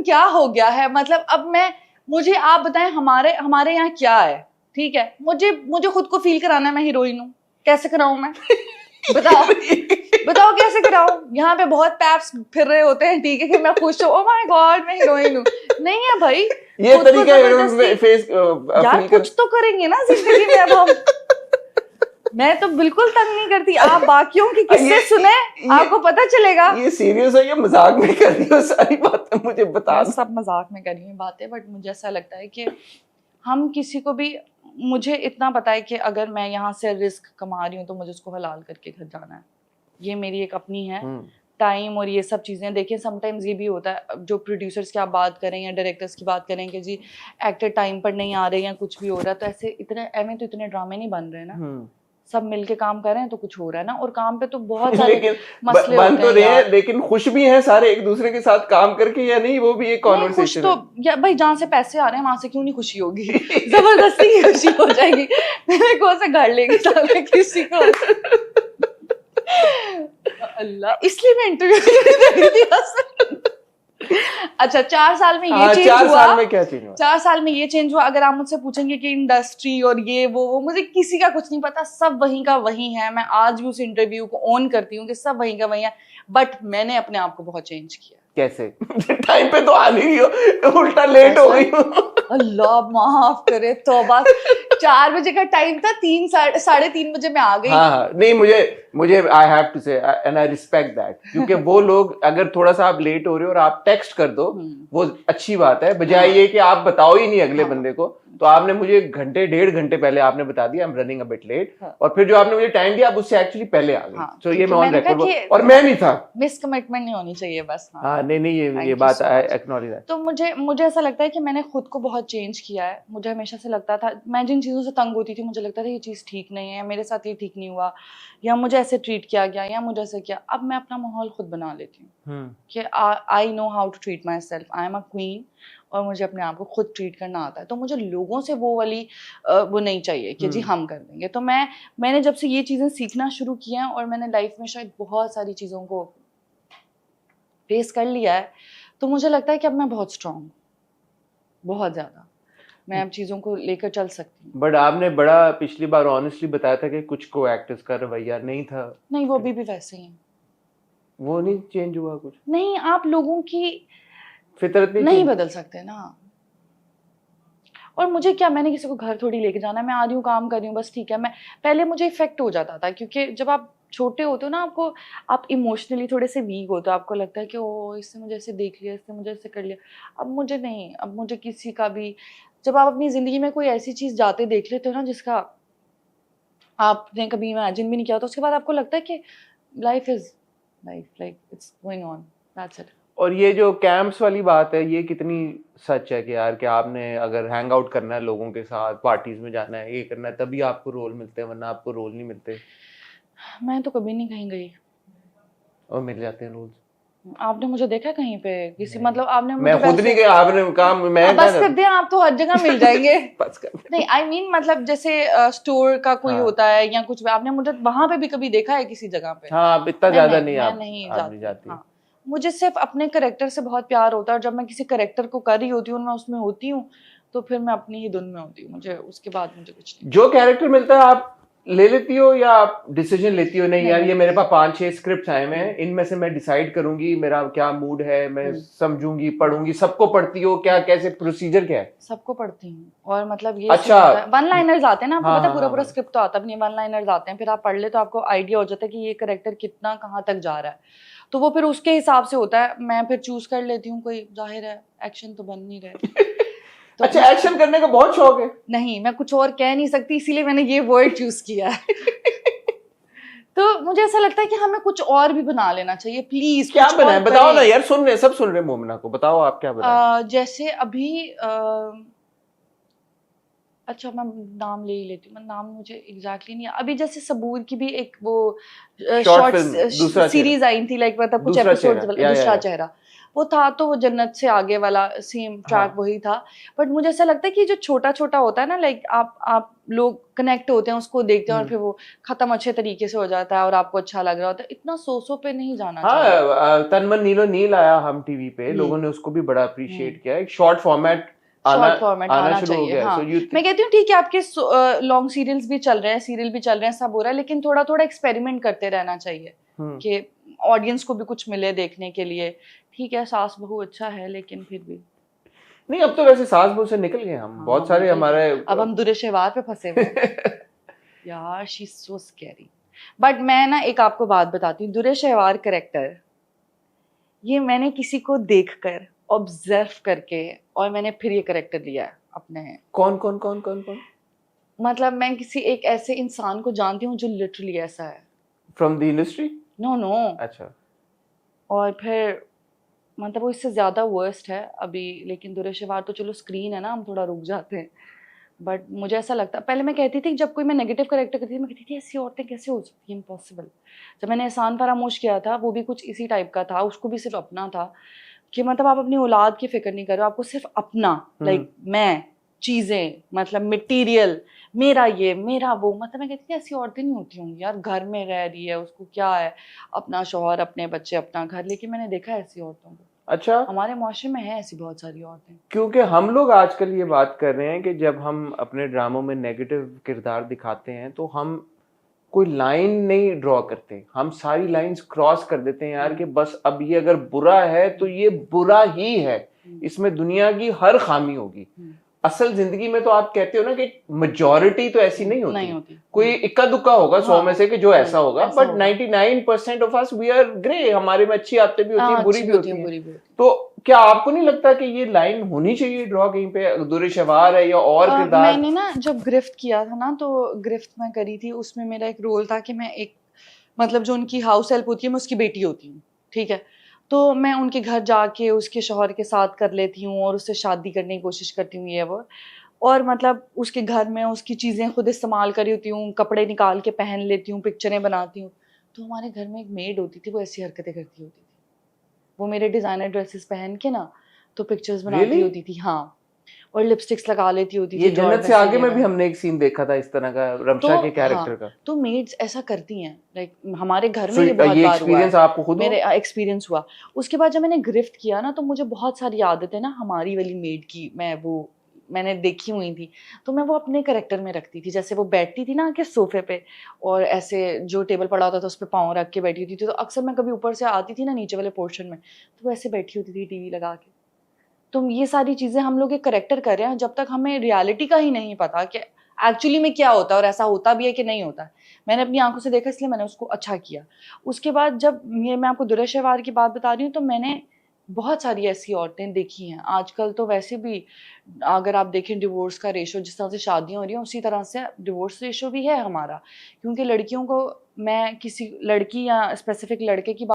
क्या हो गया है, मतलब अब मुझे आप बताएं हमारे यहाँ क्या है, ठीक है, मुझे खुद को फील कराना है मैं हीरोइन हूँ, कैसे कराऊं मैं? बताओ कैसे कराऊं? यहाँ पे बहुत पैप्स फिर रहे होते हैं, ठीक है, कि मैं खुश हूँ, ओ माय गॉड मैं हीरोइन हूँ। नहीं है भाई, ये तरीका है फेस यार कुछ तो करेंगे ना जिंदगी में। अब हम मैं तो बिल्कुल तंग नहीं करती, आप बाकियों की किससे सुने, आपको पता चलेगा। ये सीरियस है या मजाक में कर रही हो? सारी बातें मुझे बता। मैं सब मजाक में कर रही हूँ बातें, बट मुझे ऐसा लगता है कि हम किसी को भी, मुझे इतना पता है कि अगर मैं यहाँ से रिस्क कमा रही हूँ तो मुझे उसको हलाल करके घर जाना है, ये मेरी एक अपनी है टाइम और ये सब चीज़ें। देखिए समटाइम्स ये भी होता है, जो प्रोड्यूसर्स की आप बात करें या डायरेक्टर्स की बात करें कि जी एक्टर टाइम पर नहीं आ रहे या कुछ भी हो रहा है, तो ऐसे इतने ड्रामे नहीं बन रहे ना, सब मिलके काम कर रहे हैं तो कुछ हो रहा है ना। और काम पे तो बहुत सारे मसले बन होते तो हैं रहे यार, लेकिन खुश भी हैं सारे एक दूसरे के साथ काम करके, या नहीं? वो भी एक कॉन्वर्सेशन है। तो या भाई जहाँ से पैसे आ रहे हैं वहां से क्यों नहीं खुशी होगी? जबरदस्ती की खुशी हो जाएगी, मेरे को से घर लेके चल किसी को। अल्लाह, इसलिए मैं इंटरव्यू अच्छा 4 साल में ये चेंज हुआ। 4 साल में क्या चेंज हुआ? 4 साल में ये चेंज हुआ। अगर आप मुझसे पूछेंगे कि इंडस्ट्री और ये वो मुझे किसी का कुछ नहीं पता, सब वहीं का वहीं है। मैं आज भी उस इंटरव्यू को ऑन करती हूँ कि सब वहीं का वहीं है, बट मैंने अपने आप को बहुत चेंज किया। कैसे? टाइम पे तो आ नहीं रही हो, उल्टा लेट हो गई हो। अल्लाह माफ करे, तौबा। 4 बजे का टाइम था, 3-3:30 बजे मैं आ गई। हाँ, नहीं मुझे आई हैव टू से एंड आई रिस्पेक्ट दैट, क्योंकि वो लोग अगर थोड़ा सा आप लेट हो रहे हो और आप टेक्स्ट कर दो वो अच्छी बात है, बजाय ये कि आप बताओ ही नहीं अगले बंदे को। तो आपने मुझे 1-1.5 घंटे पहले आपने बता दिया I am running a bit late, और फिर जो आपने मुझे टाइम दिया आप उससे एक्चुअली पहले आ गई। तो ये मैं ऑन रिकॉर्ड, और मैं नहीं था, मिस कमिटमेंट नहीं होनी चाहिए बस। हाँ नहीं ये बात आई एक्नॉलेज है। तो मुझे ऐसा लगता है कि मैंने खुद को बहुत चेंज किया है। मुझे हमेशा से लगता था, मैं जिन चीज़ों से तंग होती थी मुझे लगता था ये चीज़ ठीक नहीं है, मेरे साथ ये ठीक नहीं हुआ, या मुझे ऐसे ट्रीट किया गया, या मुझे ऐसे किया। अब मैं अपना माहौल खुद बना लेती हूँ कि I know how to treat myself, I am a queen, और मुझे अपने आप को खुद ट्रीट करना आता है। तो मुझे लोगों से वो वाली वो नहीं चाहिए कि जी हम कर देंगे। तो मैंने जब से ये चीज़ें सीखना शुरू किया है और मैंने लाइफ में शायद बहुत सारी चीज़ों को फेस कर लिया है, तो मुझे लगता है कि अब मैं बहुत स्ट्रांग हूँ, बहुत ज़्यादा। मैं अब चीज़ों को लेकर चल सकती हूँ। बट आपने बड़ा पिछली बार ऑनेस्टली बताया था कि कुछ को एक्टर्स का रवैया नहीं था। नहीं, वो भी वैसे ही हैं। वो नहीं चेंज हुआ कुछ? नहीं, आप लोगों की फितरत नहीं बदल सकते ना। और मुझे क्या, मैंने किसी को घर थोड़ी लेके जाना है, मैं आ रही हूँ काम कर रही हूँ बस, ठीक है। मैं पहले मुझे इफेक्ट हो जाता था, क्योंकि जब आप छोटे होते हो ना, आप इमोशनली थोड़े से वीक होते हो, आपको लगता है कि ओ इससे मुझे ऐसे देख लिया, इससे मुझे ऐसे कर लिया। अब मुझे नहीं, अब मुझे किसी का भी, जब आप अपनी जिंदगी में कोई ऐसी चीज जाते देख लेते हो ना जिसका आपने कभी इमेजिन भी नहीं किया, तो उसके बाद आपको लगता है कि life is life, like it's going on, that's it. और ये जो कैंप्स वाली बात है, ये कितनी सच है कि यार कि आपने अगर हैंग आउट करना है लोगों के साथ, पार्टीज में जाना है, ये करना है, तभी आपको रोल मिलते हैं, वरना आपको रोल नहीं मिलते? मैं तो कभी नहीं कहीं गई और मिल जाते हैं रोल्स। आपने मुझे देखा कहीं पे किसी, मतलब आपने मुझे, मैं खुद नहीं गया, आपने कहा मैं बस कर दिया, आप तो हर जगह मिल जाएंगे। बस कर नहीं आई मीन मतलब जैसे स्टोर का कोई होता है या कुछ, आपने मुझे वहां पे भी कभी देखा है किसी जगह पे? हाँ, इतना ज्यादा नहीं, मैं आप नहीं जाती। हाँ, मुझे सिर्फ अपने कैरेक्टर से बहुत प्यार होता है, और जब मैं किसी कैरेक्टर को कर रही होती हूँ, मैं उसमें होती हूँ, तो फिर मैं अपनी ही धुन में होती हूँ, मुझे उसके बाद मुझे कुछ नहीं। जो कैरेक्टर मिलता है आप ले लेती हो, या आप डिसीजन लेती हो नहीं यार ये मेरे पास 5-6 स्क्रिप्ट्स आए हैं, इनमें से मैं डिसाइड करूंगी मेरा क्या मूड है, मैं समझूंगी, पढ़ूंगी? सबको पढ़ती हो क्या? कैसे प्रोसीजर क्या है? सबको पढ़ती हूँ, और मतलब ये अच्छा, वन लाइनर्स आते हैं ना, आपको हाँ, पता है, हाँ, पूरा स्क्रिप्ट तो आता भी नहीं, वन लाइनर्स आते हैं, फिर आप पढ़ ले तो आपको आइडिया हो जाता है कि ये कैरेक्टर कितना कहाँ तक जा रहा है, तो वो फिर उसके हिसाब से होता है। मैं फिर चूज कर लेती हूँ, कोई जाहिर है एक्शन तो बन नहीं रहे। तो अच्छा, एक्शन करने का बहुत शौक है? नहीं, मैं कुछ और कह नहीं सकती, इसीलिए मैंने ये वर्ड चूज किया है। तो मुझे ऐसा लगता है कि हमें कुछ और भी बना लेना चाहिए, प्लीज। क्या बनाए बताओ ना यार, सुन रहे सब सुन रहे, मोमिना को बताओ आप क्या बनाए। जैसे अभी अच्छा मैं नाम ले ही लेती हूँ, मैं नाम मुझे एग्जैक्टली नहीं, अभी जैसे सबूर की भी एक वो शॉर्ट सीरीज आई थी, लाइक मतलब कुछ एपिसोड्स, दूसरा चेहरा, वो था तो वो जन्नत से आगे वाला सेम ट्रैक वही था। बट मुझे ऐसा लगता है कि जो छोटा छोटा होता है ना, लाइक आप लोग कनेक्ट होते हैं, उसको देखते हैं और फिर वो खत्म अच्छे तरीके से हो जाता है और आपको अच्छा लग रहा होता है। इतना सो पे नहीं जाना चाहिए। हाँ, तन मन नीलो नील आया हम टीवी पे, लोगों ने उसको भी बड़ा अप्रिशिएट किया। एक शॉर्ट फॉर्मेट शॉर्ट फॉर्मेट आना शुरू हो चाहिए। गया। हाँ, So मैं कहती हूँ ठीक है, आपके लॉन्ग सीरियल्स भी चल रहे हैं, सीरियल भी चल रहे हैं, सब हो रहा है, लेकिन थोड़ा थोड़ा एक्सपेरिमेंट करते रहना चाहिए कि ऑडियंस को भी कुछ मिले देखने के लिए। ठीक है, सास बहू अच्छा है, लेकिन फिर भी नहीं, अब तो वैसे सास बहू से निकल गए हम। हाँ, बहुत सारे हमारे अब हम दुरे शेवार पे फंसे हुए हैं। यार she is so scary. But मैं ना एक आपको बात बताती हूँ, दुरे शेवार कैरेक्टर ये मैंने किसी को देखकर ऑब्जर्व करके और मैंने फिर ये कैरेक्टर लिया है अपने। कौन कौन कौन कौन कौन? मतलब मैं किसी एक ऐसे इंसान को जानती हूँ जो लिटरली ऐसा है। From the industry? No no. अच्छा। और फिर मतलब वो इससे ज्यादा वर्स्ट है अभी, लेकिन दुरे शेवार तो चलो स्क्रीन है ना, हम थोड़ा रुक जाते हैं। बट मुझे ऐसा लगता, पहले मैं कहती थी जब कोई मैं नेगेटिव कैरेक्टर करती थी, मैं कहती थी ऐसी औरतें कैसे हो सकती हैं, इम्पॉसिबल। जब मैंने एहसान फरामोश किया था, वो भी कुछ इसी टाइप का था, उसको भी सिर्फ अपना था कि मतलब आप अपनी औलाद की फिक्र नहीं करो, आपको सिर्फ अपना, लाइक मैं, चीजें, मतलब मटेरियल, मेरा ये मेरा वो। मतलब मैं कहती थी ऐसी औरतें नहीं होती होंगी यार, घर में रह रही है, उसको क्या है, अपना शौहर, अपने बच्चे, अपना घर। लेकिन मैंने देखा है ऐसी औरतों को। अच्छा, हमारे मुआशरे में है ऐसी बहुत सारी औरतें। क्योंकि हम लोग आजकल ये बात कर रहे हैं कि जब हम अपने ड्रामों में नेगेटिव किरदार दिखाते हैं तो हम कोई लाइन नहीं ड्रॉ करते, हम सारी लाइंस क्रॉस कर देते हैं यार, कि बस अब ये अगर बुरा है तो ये बुरा ही है, इसमें दुनिया की हर खामी होगी। असल जिंदगी में तो आप कहते हो ना कि मेजॉरिटी तो ऐसी नहीं होती, कोई इक्का दुक्का होगा 100 में से कि जो ऐसा होगा, but 99% of us we are grey. हमारे में अच्छी आदतें भी होती हैं, बुरी भी होती हैं। तो क्या आपको नहीं लगता कि ये लाइन होनी चाहिए ड्रॉ कहीं पे, दुरे शेवार है या और किरदार? मैंने ना जब गिरफ्त किया था ना, तो गिरफ्त मैं करी थी, उसमें मेरा एक रोल था कि मैं एक, मतलब जो उनकी हाउस हेल्प होती है, मैं उसकी बेटी होती हूँ, ठीक है। तो मैं उनके घर जाके उसके शौहर के साथ कर लेती हूँ और उससे शादी करने की कोशिश करती हूँ, ये वो। और मतलब उसके घर में उसकी चीज़ें खुद इस्तेमाल करी होती हूँ, कपड़े निकाल के पहन लेती हूँ, पिक्चरें बनाती हूँ। तो हमारे घर में एक मेड होती थी, वो ऐसी हरकतें करती होती थी। वो मेरे डिज़ाइनर ड्रेसेस पहन के ना तो पिक्चर्स बनाती होती थी। हाँ, और लिपस्टिक्स लगा लेती होती थी। ये जन्नत से आगे में भी हमने एक सीन देखा था इस तरह का, रमशा के कैरेक्टर का। तो मेड्स ऐसा करती हैं, लाइक हमारे घर में ये बहुत बार एक्सपीरियंस हुआ है। आपको खुद मेरे एक्सपीरियंस हुआ। उसके बाद जब मैंने गिरफ्त किया ना, तो मुझे बहुत सारी आदतें ना हमारी वाली मेड की मैंने देखी हुई थी, तो मैं वो अपने कैरेक्टर में रखती थी। जैसे वो बैठती थी ना आके सोफे पे, और ऐसे जो टेबल पड़ा होता था उस पर पाँव रख के बैठी होती थी, तो अक्सर मैं कभी ऊपर से आती थी ना नीचे वाले पोर्शन में, तो वो ऐसे बैठी होती थी टीवी लगा के। तो ये सारी चीजें हम लोग एक करेक्टर कर रहे हैं, जब तक हमें रियलिटी का ही नहीं पता कि एक्चुअली में क्या होता है और ऐसा होता भी है कि नहीं होता है। मैंने अपनी आंखों से देखा, इसलिए मैंने उसको अच्छा किया। उसके बाद जब ये मैं आपको दुरे शेवार की बात बता रही हूँ, तो मैंने बहुत सारी ऐसी औरतें देखी हैं। आजकल तो वैसे भी अगर आप देखें डिवोर्स का रेशो, जिस तरह से शादियां हो रही हैं उसी तरह से डिवोर्स रेशो भी है हमारा। क्योंकि लड़कियों को, मैं किसी लड़की या स्पेसिफिक लड़के की